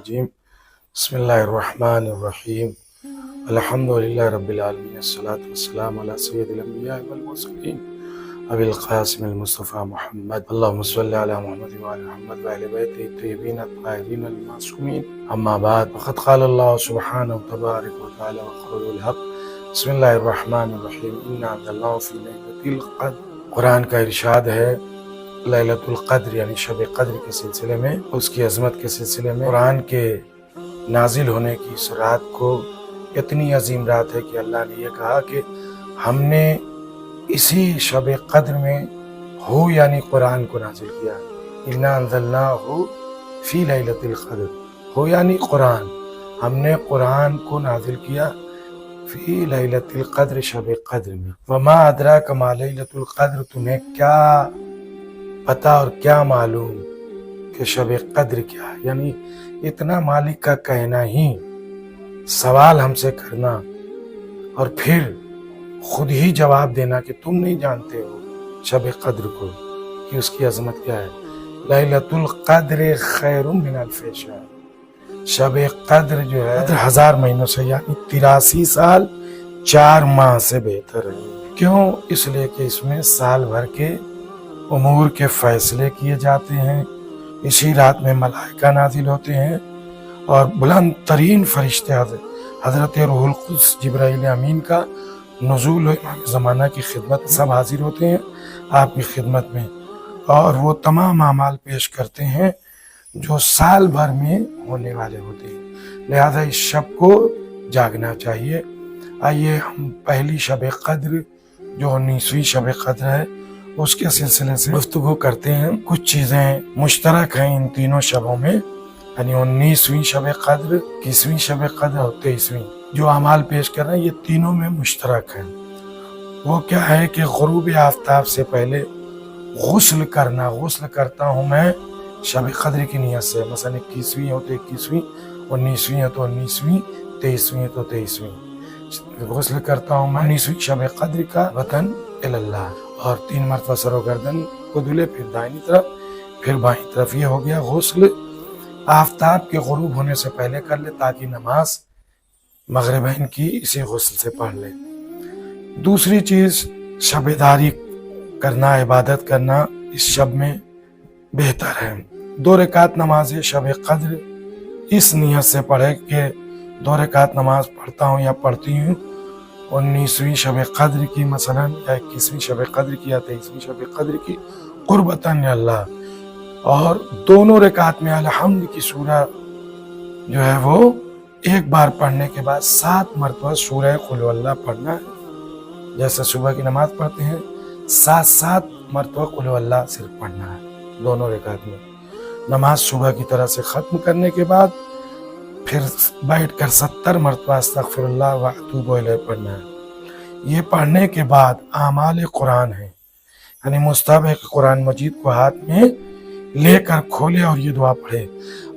الرجیم بسم اللہ الرحمن الرحیم الحمدللہ رب العالمین الصلاۃ والسلام علی سید الانبیاء والمرسلین ابی القاسم المصطفى محمد اللہم صلی علی محمد وعلی محمد وآل بیتہ الطیبین الطاہرین المعصومین اما بعد فقد قال اللہ سبحانہ تبارک وتعالی وقول الحق بسم اللہ الرحمن الرحیم انا انزلناہ فی لیلۃ القدر۔ قرآن کا ارشاد ہے لیلۃ القدر یعنی شب قدر کے سلسلے میں، اس کی عظمت کے سلسلے میں، قرآن کے نازل ہونے کی اس رات کو اتنی عظیم رات ہے کہ اللہ نے یہ کہا کہ ہم نے اسی شب قدر میں ہو یعنی قرآن کو نازل کیا۔ انا انزلناہ فی لیلۃ القدر، ہو یعنی قرآن، ہم نے قرآن کو نازل کیا فی لیلۃ القدر شب قدر میں۔ وما ادراک ما لیلۃ القدر، تمہیں کیا پتا اور کیا معلوم کہ شب قدر کیا ہے، یعنی اتنا مالک کا کہنا ہی، سوال ہم سے کرنا اور پھر خود ہی جواب دینا کہ تم نہیں جانتے ہو شب قدر کو کہ اس کی عظمت کیا ہے۔ لیلۃ القدر خیر من الف شہر، شب قدر جو ہے 1000 مہینوں سے یعنی 83 سال 4 ماہ سے بہتر ہے۔ کیوں؟ اس لیے کہ اس میں سال بھر کے امور کے فیصلے کیے جاتے ہیں، اسی رات میں ملائکہ نازل ہوتے ہیں اور بلند ترین فرشتے حضرت روح القدس جبرائیل امین کا نزول و امام زمانہ کی خدمت، سب حاضر ہوتے ہیں آپ کی خدمت میں، اور وہ تمام اعمال پیش کرتے ہیں جو سال بھر میں ہونے والے ہوتے ہیں، لہذا اس شب کو جاگنا چاہیے۔ آئیے ہم پہلی شب قدر جو 19ویں شب قدر ہے اس کے سلسلے سے گفتگو کرتے ہیں۔ کچھ چیزیں مشترک ہیں ان تینوں شبوں میں، یعنی 19ویں شب قدر، 21ویں شب قدر اور 23ویں، جو اعمال پیش کر رہے ہیں یہ تینوں میں مشترک ہیں۔ وہ کیا ہے کہ غروب آفتاب سے پہلے غسل کرنا، غسل کرتا ہوں میں شب قدر کی نیت سے، مثلا 21ویں ہو تو 21ویں، 19ویں ہو تو 19ویں، 23ویں ہو تو 23ویں، غسل کرتا ہوں میں 19ویں شب قدر کا وطن اللہ، اور 3 مرتبہ سر و گردن کو دھلے، پھر دائنی طرف پھر بائیں طرف۔ یہ ہو گیا غسل آفتاب کے غروب ہونے سے پہلے کر لے تاکہ نماز مغربین کی اسی غسل سے پڑھ لے۔ دوسری چیز شب داری کرنا، عبادت کرنا اس شب میں بہتر ہے۔ 2 رکعت نماز شب قدر اس نیت سے پڑھے کہ 2 رکعت نماز پڑھتا ہوں یا پڑھتی ہوں 19ویں شب قدر کی مثلا، یا 21ویں شب قدر کی، یا 23ویں شب قدر کی، قربتاً اللہ، اور دونوں رکعت میں الحمد کی سورہ جو ہے وہ ایک بار پڑھنے کے بعد 7 مرتبہ سورہ قل اللہ پڑھنا ہے، جیسے صبح کی نماز پڑھتے ہیں 7 مرتبہ قل اللہ صرف پڑھنا ہے دونوں رکعت میں۔ نماز صبح کی طرح سے ختم کرنے کے بعد پھر بیٹھ کر 70 مرتبہ استغفر اللہ و اتوب الیہ پڑھنا ہے۔ یہ پڑھنے کے بعد اعمال قرآن ہے، یعنی مستحب ہے کہ قرآن مجید کو ہاتھ میں لے کر کھولے اور یہ دعا پڑھے،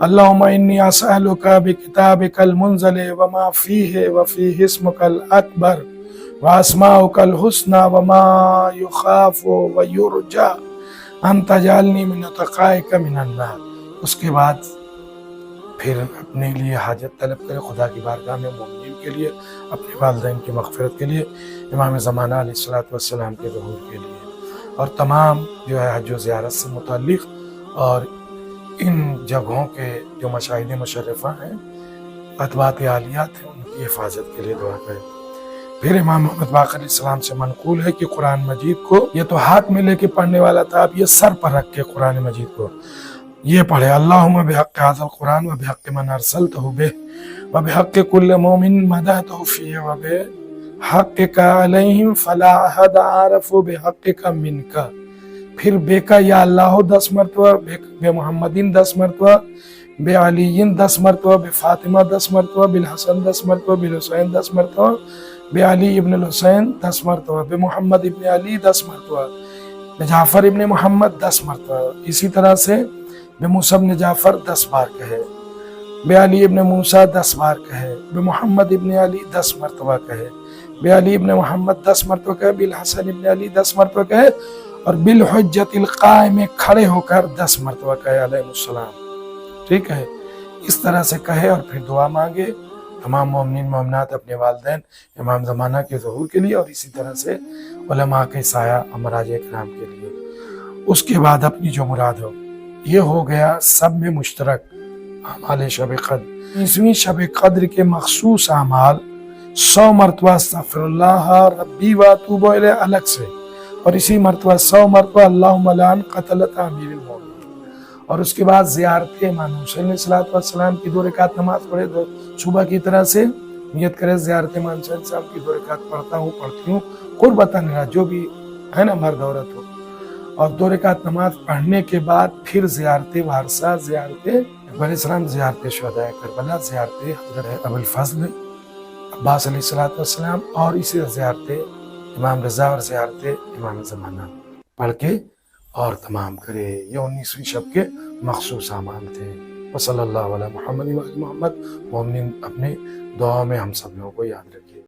اللہم انی اسألک بکتابک المنزل وما فیہ وفیہ اسمک الاکبر واسماؤک الحسنى وما یخاف ویرجى ان تجعلنی من اتقائک من النار۔ اس کے بعد پھر اپنے لیے حاجت طلب کرے خدا کی بارگاہ میں، مومنین کے لیے، اپنے والدین کی مغفرت کے لیے، امام زمانہ علیہ الصلوۃ والسلام کے ظہور کے لیے، اور تمام جو ہے حج و زیارت سے متعلق اور ان جگہوں کے جو مشاہد مشرفہ ہیں، اتباعت عالیات ہیں، ان کی حفاظت کے لیے دعا کرے۔ پھر امام محمد باقر علیہ السلام سے منقول ہے کہ قرآن مجید کو یہ تو ہاتھ میں لے کے پڑھنے والا تھا، اب یہ سر پر رکھ کے قرآن مجید کو یہ پڑھے، اللہم بحق ھذا القرآن وبحق من ارسلتہ بہ وبحق کل مومن مدحتہ فیہ وبحقک علیہم فلا احد اعرف بحقک منک۔ پھر بے کا یا اللہ 10 مرتبہ، بے محمدین 10 مرتبہ، بے علیین 10 مرتبہ، بے فاطمہ 10 مرتبہ، بالحسن 10 مرتبہ، بالحسین 10 مرتبہ، بے علی ابن الحسین 10 مرتبہ، بے محمد ابن علی 10 مرتبہ، بے جعفر ابن محمد 10 مرتبہ، اسی طرح سے بے موسیٰ ابن جعفر 10 بار کہے، بے علی ابن موسیٰ 10 بار کہے، بے محمد ابن علی 10 مرتبہ کہے، بے علی ابن محمد 10 مرتبہ کہے، بالحسن ابن علی 10 مرتبہ کہے، اور بالحجت القائم کھڑے ہو کر 10 مرتبہ کہے علیہ السلام۔ ٹھیک ہے، اس طرح سے کہے اور پھر دعا مانگے تمام مومنین مومنات اپنے والدین امام زمانہ کے ظہور کے لیے، اور اسی طرح سے علماء کے سایہ امراج کرام کے لیے۔ اس کے بعد اپنی جو مراد ہو، یہ ہو گیا سب میں مشترک اعمال شب قدر۔ 20ویں شب قدر کے مخصوص اعمال 100 مرتبہ استغفر اللہ ربی واتوب الیہ الگ سے، اور اسی مرتبہ 100 مرتبہ اللہم لعن قتلۃ امیر المومنین، اور اس کے بعد زیارت امام حسین علیہ السلام کی 2 رکعت نماز پڑھے صبح کی طرح سے، نیت کرے زیارت امام حسین صاحب کی 2 رکعت پڑھتی ہوں قربتاً جو بھی ہے نا مرد عورت ہو، اور 2 رکعت نماز پڑھنے کے بعد پھر زیارت وارثہ، زیارت اکبر اسلام، زیارت شہداء کربلا، زیارت حضرت ابو الفضل عباس علیہ السلام، اور اسی زیارت امام رضا اور زیارت امام زمانہ پڑھ کے اور تمام کرے۔ یہ 19ویں شب کے مخصوص اعمال تھے۔ وصلی اللہ علی محمد و آل محمد۔ مومنین اپنے دعاؤں میں ہم سب لوگوں کو یاد رکھے۔